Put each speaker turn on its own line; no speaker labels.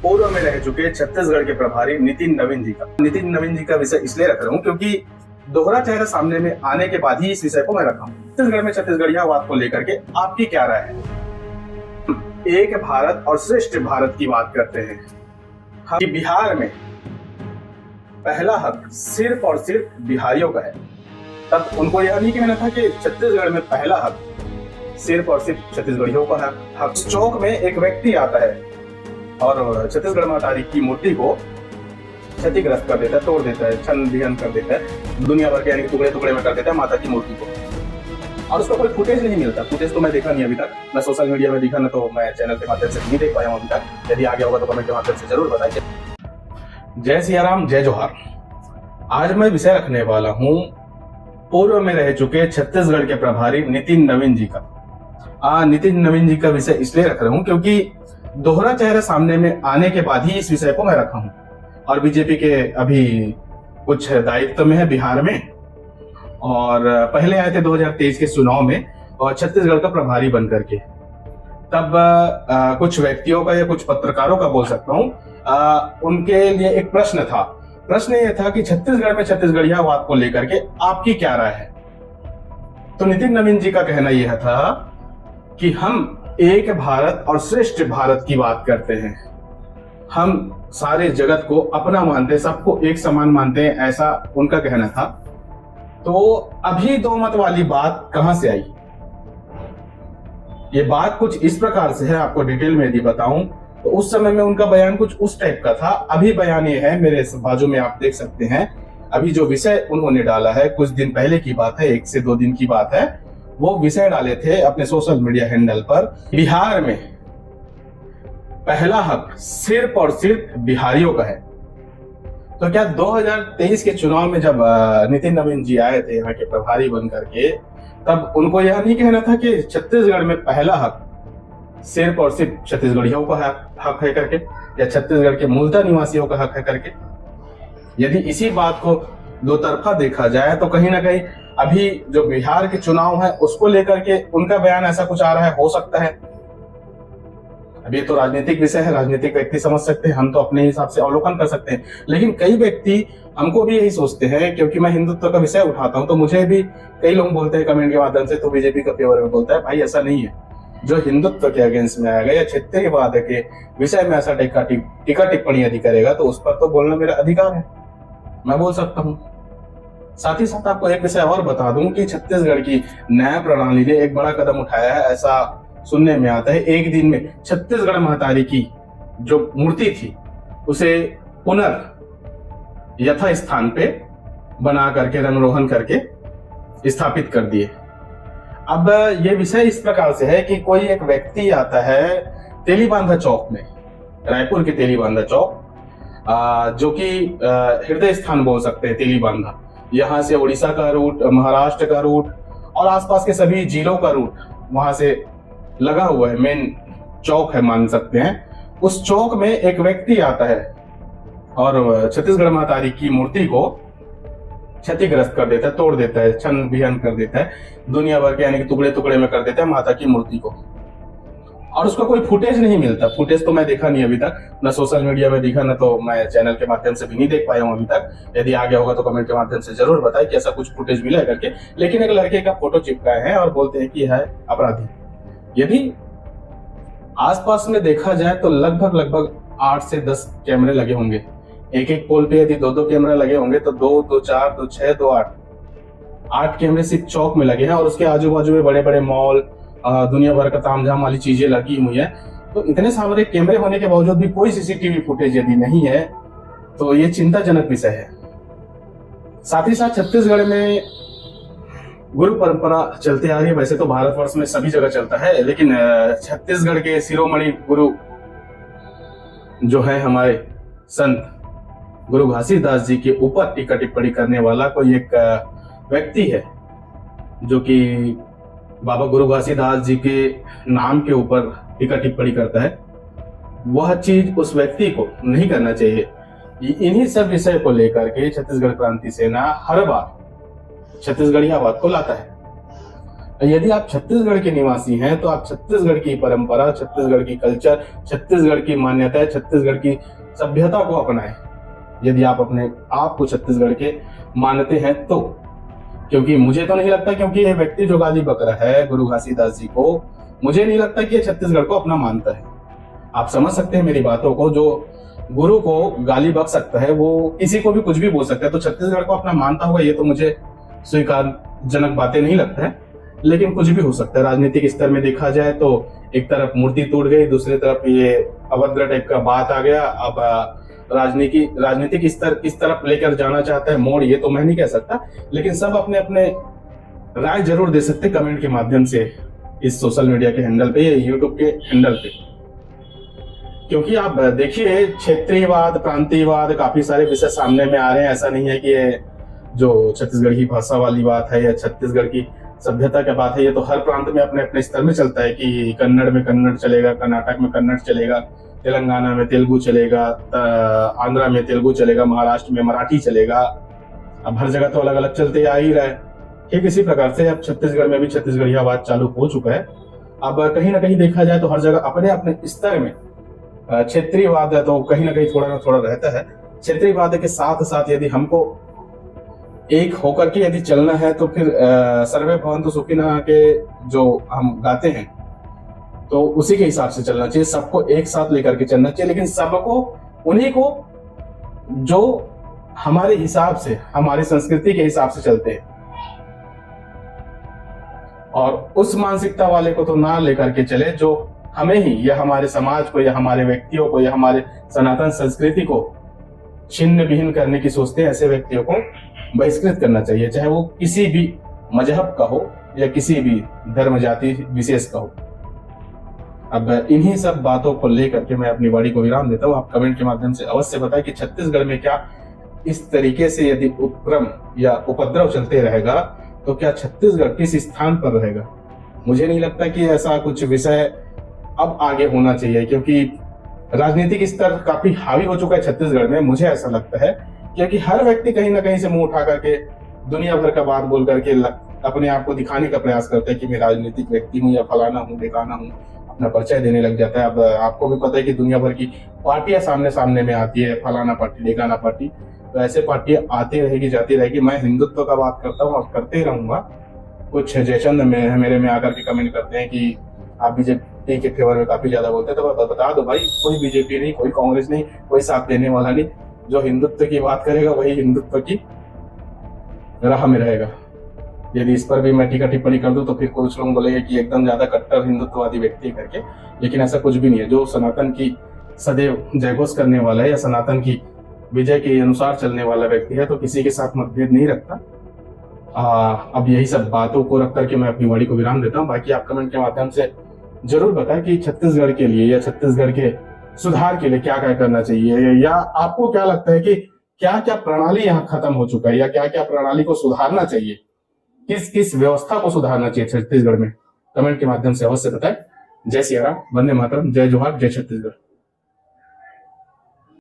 पूर्व में रह चुके छत्तीसगढ़ के प्रभारी नितिन नवीन जी का विषय इसलिए रख रहा हूँ क्योंकि दोहरा चेहरा सामने में आने के बाद ही इस विषय को मैं रखा हूँ। छत्तीसगढ़ में छत्तीसगढ़ियावाद को लेकर के आपकी क्या राय है? एक भारत और श्रेष्ठ भारत की बात करते हैं। हम बिहार में पहला हक सिर्फ और सिर्फ बिहारियों का है। तब उनको यह नहीं कहना था कि छत्तीसगढ़ में पहला हक सिर्फ और सिर्फ छत्तीसगढ़ियों का हक। चौक में एक व्यक्ति आता है और छत्तीसगढ़ माता की मूर्ति को क्षतिग्रस्त कर देता है, तोड़ देता है, छन बिहन कर देता है, दुनिया भर के यानी टुकड़े टुकड़े में कर देता है माता की मूर्ति को। और उसका कोई फुटेज नहीं मिलता। फुटेज तो मैं देखा नहीं अभी तक, न सोशल मीडिया में दिखा, न तो मैं चैनल के माध्यम से नहीं देख पाया हूँ अभी तक। यदि आ गया होगा तो कमेंट के माध्यम से जरूर बताइए। जय सिया राम, जय जोहार। आज मैं विषय रखने वाला हूँ पूर्व में रह चुके छत्तीसगढ़ के प्रभारी नितिन नवीन जी का। नितिन नवीन जी का विषय इसलिए रख रहा हूँ क्योंकि दोहरा चेहरा सामने में आने के बाद ही इस विषय को मैं रखा हूँ। और बीजेपी के अभी कुछ दायित्व में है बिहार में, और पहले आए थे 2023 के चुनाव में और छत्तीसगढ़ का प्रभारी बन करके। तब कुछ व्यक्तियों का या कुछ पत्रकारों का बोल सकता हूँ, उनके लिए एक प्रश्न था। प्रश्न ये था कि छत्तीसगढ़ में छत्तीसगढ़ियावाद को लेकर के आपकी क्या राय है? तो नितिन नवीन जी का कहना यह था कि हम एक भारत और श्रेष्ठ भारत की बात करते हैं। हम सारे जगत को अपना मानते हैं, सबको एक समान मानते हैं, ऐसा उनका कहना था। तो अभी दो मत वाली बात कहां से आई? ये बात कुछ इस प्रकार से है, आपको डिटेल में यदि बताऊं तो उस समय में उनका बयान कुछ उस टाइप का था। अभी बयान ये है, मेरे बाजू में आप देख सकते हैं। अभी जो विषय उन्होंने डाला है, कुछ दिन पहले की बात है, 1 से 2 दिन की बात है, वो विषय डाले थे अपने सोशल मीडिया हैंडल पर। बिहार में पहला हक सिर्फ और सिर्फ बिहारियों का है। तो क्या 2023 के चुनाव में जब नितिन नवीन जी आए थे यहाँ के प्रभारी बन करके, तब उनको यह नहीं कहना था कि छत्तीसगढ़ में पहला हक सिर्फ और सिर्फ छत्तीसगढ़ियों का हक है करके, या छत्तीसगढ़ के मूलतः निवासियों का हक है करके? यदि इसी बात को दो तरफा देखा जाए तो कहीं ना कहीं अभी जो बिहार के चुनाव है उसको लेकर के उनका बयान ऐसा कुछ आ रहा है, हो सकता है। अभी तो राजनीतिक विषय है, राजनीतिक व्यक्ति समझ सकते हैं, हम तो अपने हिसाब से अवलोकन कर सकते हैं। लेकिन कई व्यक्ति हमको भी यही सोचते हैं, क्योंकि मैं हिंदुत्व का विषय उठाता हूं तो मुझे भी कई लोग बोलते हैं कमेंट के माध्यम से, तो बीजेपी का फेवर में बोलता है। भाई ऐसा नहीं है। जो हिंदुत्व के अगेंस्ट में आएगा या क्षेत्रीयवाद के विषय में ऐसा टीका टिप्पणी यदि करेगा तो उस पर तो बोलना मेरा अधिकार है, मैं बोल सकता हूँ। साथ ही साथ आपको एक विषय और बता दूं कि छत्तीसगढ़ की न्याय प्रणाली ने एक बड़ा कदम उठाया है। ऐसा सुनने में आता है, एक दिन में छत्तीसगढ़ महतारी की जो मूर्ति थी उसे यथा स्थान पे बना करके रंगरोहन करके स्थापित कर दिए। अब ये विषय इस प्रकार से है कि कोई एक व्यक्ति आता है तेलीबांधा चौक में, रायपुर के तेलीबांधा चौक, जो कि हृदय स्थान बोल सकते हैं तेलीबांधा। यहाँ से उड़ीसा का रूट, महाराष्ट्र का रूट और आसपास के सभी जिलों का रूट वहां से लगा हुआ है, मेन चौक है मान सकते हैं। उस चौक में एक व्यक्ति आता है और छत्तीसगढ़ मातारी की मूर्ति को क्षतिग्रस्त कर देता है, तोड़ देता है, छन बिहन कर देता है, दुनिया भर के यानी कि टुकड़े टुकड़े में कर देता है माता की मूर्ति को। और उसका कोई फुटेज नहीं मिलता। फुटेज तो मैं देखा नहीं अभी तक, न सोशल मीडिया में दिखा, न तो मैं चैनल के माध्यम से भी नहीं देख पाया हूँ अभी तक। यदि आ गया होगा तो कमेंट के माध्यम से जरूर बताएं कि ऐसा कुछ फुटेज मिला है करके। लेकिन एक लड़के का फोटो चिपकाए हैं और बोलते हैं कि है अपराधी। यदि आसपास में देखा जाए तो लगभग 8 से 10 कैमरे लगे होंगे। एक एक पोल पे यदि 2-2 कैमरे लगे होंगे तो 2, 2, 4, 2, 6, 2, 8 कैमरे सिर्फ चौक में लगे हैं। और उसके आजू बाजू में बड़े बड़े मॉल, दुनिया भर का तामझाम वाली चीजें लगी हुई है। तो इतने सारे कैमरे होने के बावजूद भी कोई सीसीटीवी फुटेज यदि नहीं है तो ये चिंताजनक विषय है। साथ ही साथ छत्तीसगढ़ में गुरु परंपरा चलती आ रही है। वैसे तो भारतवर्ष में सभी जगह चलता है, लेकिन छत्तीसगढ़ के शिरोमणि गुरु जो है हमारे संत गुरु घासीदास जी के ऊपर टीका टिप्पणी करने वाला कोई एक व्यक्ति है, जो कि बाबा गुरु घासीदास जी के नाम के ऊपर टीका टिप्पणी करता है। वह चीज उस व्यक्ति को नहीं करना चाहिए। इन्हीं सब विषय को लेकर के छत्तीसगढ़ क्रांति सेना हर बार छत्तीसगढ़ियावाद को लाता है। यदि आप छत्तीसगढ़ के निवासी हैं तो आप छत्तीसगढ़ की परंपरा, छत्तीसगढ़ की कल्चर, छत्तीसगढ़ की मान्यताएं, छत्तीसगढ़ की सभ्यता को अपनाएं। यदि आप अपने आप को छत्तीसगढ़ के मानते हैं तो, क्योंकि मुझे तो नहीं लगता, क्योंकि ये व्यक्ति जो गाली बक रहा है गुरु घासीदास जी को, मुझे नहीं लगता कि ये छत्तीसगढ़ को अपना मानता है। आप समझ सकते हैं मेरी बातों को। जो गुरु को गाली बक सकता है वो किसी को भी कुछ भी बोल सकता है, तो छत्तीसगढ़ को अपना मानता होगा ये तो मुझे स्वीकारजनक बातें नहीं लगता है। लेकिन कुछ भी हो सकता है। राजनीतिक स्तर में देखा जाए तो एक तरफ मूर्ति टूट गई, दूसरी तरफ ये अभद्र टाइप का बात आ गया। अब राजनीतिक स्तर किस तरफ लेकर जाना चाहता है मोड़, ये तो मैं नहीं कह सकता, लेकिन सब अपने अपने राय जरूर दे सकते कमेंट के माध्यम से इस सोशल मीडिया के हैंडल पे या यूट्यूब के हैंडल पे। क्योंकि आप देखिए क्षेत्रीयवाद, प्रांतीयवाद, काफी सारे विषय सामने में आ रहे हैं। ऐसा नहीं है कि ये जो छत्तीसगढ़ की भाषा वाली बात है या छत्तीसगढ़ की सभ्यता की बात है, ये तो हर प्रांत में अपने अपने स्तर में चलता है कि कन्नड़ में कन्नड़ चलेगा, कर्नाटक में कन्नड़ चलेगा, तेलंगाना में तेलुगु चलेगा, आंध्रा में तेलुगु चलेगा, महाराष्ट्र में मराठी चलेगा। अब हर जगह तो अलग अलग चलते आ ही रहा है। ठीक इसी प्रकार से अब छत्तीसगढ़ में भी छत्तीसगढ़ियावाद चालू हो चुका है। अब कहीं ना कहीं देखा जाए तो हर जगह अपने अपने स्तर में क्षेत्रीयवाद है, तो कहीं ना कहीं थोड़ा ना थोड़ा रहता है। क्षेत्रीयवाद के साथ साथ यदि हमको एक होकर के यदि चलना है तो फिर सर्वे भवन्तु सुखिनः के जो हम गाते हैं तो उसी के हिसाब से चलना चाहिए। सबको एक साथ लेकर के चलना चाहिए, लेकिन सबको उन्हीं को जो हमारे हिसाब से, हमारी संस्कृति के हिसाब से चलते हैं, और उस मानसिकता वाले को तो ना लेकर के चले जो हमें ही या हमारे समाज को या हमारे व्यक्तियों को या हमारे सनातन संस्कृति को छिन्न भिन्न करने की सोचते हैं। ऐसे व्यक्तियों को बहिष्कृत करना चाहिए, चाहे वो किसी भी मजहब का हो या किसी भी धर्म जाति विशेष का हो। अब इन्हीं सब बातों को लेकर के मैं अपनी वाणी को विराम देता हूँ। आप कमेंट के माध्यम से अवश्य बताएं कि छत्तीसगढ़ में क्या इस तरीके से यदि उपक्रम या उपद्रव चलते रहेगा तो क्या छत्तीसगढ़ किस स्थान पर रहेगा। मुझे नहीं लगता कि ऐसा कुछ विषय अब आगे होना चाहिए, क्योंकि राजनीतिक स्तर काफी हावी हो चुका है छत्तीसगढ़ में। मुझे ऐसा लगता है क्योंकि हर व्यक्ति कहीं ना कहीं से मुंह उठा करके दुनिया भर का बात बोल करके अपने आप को दिखाने का प्रयास करता है कि मैं राजनीतिक व्यक्ति हूँ या फलाना हूँ ढिकाना हूँ, अपना परिचय देने लग जाता है। अब आपको भी पता है कि दुनिया भर की पार्टियां सामने सामने में आती है, फलाना पार्टी ढिकाना पार्टी, तो ऐसे पार्टियां आती रहेगी जाती रहेगी। मैं हिंदुत्व का बात करता हूँ और करते ही रहूंगा। कुछ जयचंद मेरे में आकर के कमेंट करते हैं कि आप बीजेपी के फेवर में काफी ज्यादा बोलते हैं, तो बता दो भाई, कोई बीजेपी नहीं, कोई कांग्रेस नहीं, कोई साथ देने वाला नहीं। जो हिंदुत्व की बात करेगा वही हिंदुत्व की राह में रहेगा। यदि इस पर भी मैं टीका टिप्पणी कर दूं तो फिर कुछ लोग बोलेंगे कि एकदम ज्यादा कट्टर हिंदुत्ववादी व्यक्ति करके, लेकिन ऐसा कुछ भी नहीं है। जो सनातन की सदैव जयघोष करने वाला है या सनातन की विजय के अनुसार चलने वाला व्यक्ति है तो किसी के साथ मतभेद नहीं रखता। अब यही सब बातों को रख करके मैं अपनी वाणी को विराम देता हूँ। बाकी आप कमेंट के माध्यम से जरूर बताएं कि छत्तीसगढ़ के लिए या छत्तीसगढ़ के सुधार के लिए क्या क्या करना चाहिए, या आपको क्या लगता है कि क्या क्या प्रणाली यहाँ खत्म हो चुका है या क्या क्या प्रणाली को सुधारना चाहिए, किस किस व्यवस्था को सुधारना चाहिए छत्तीसगढ़ में। कमेंट के माध्यम से अवश्य बताएं। जय सिया राम, वंदे मातरम, जय जोहार, जय छत्तीसगढ़।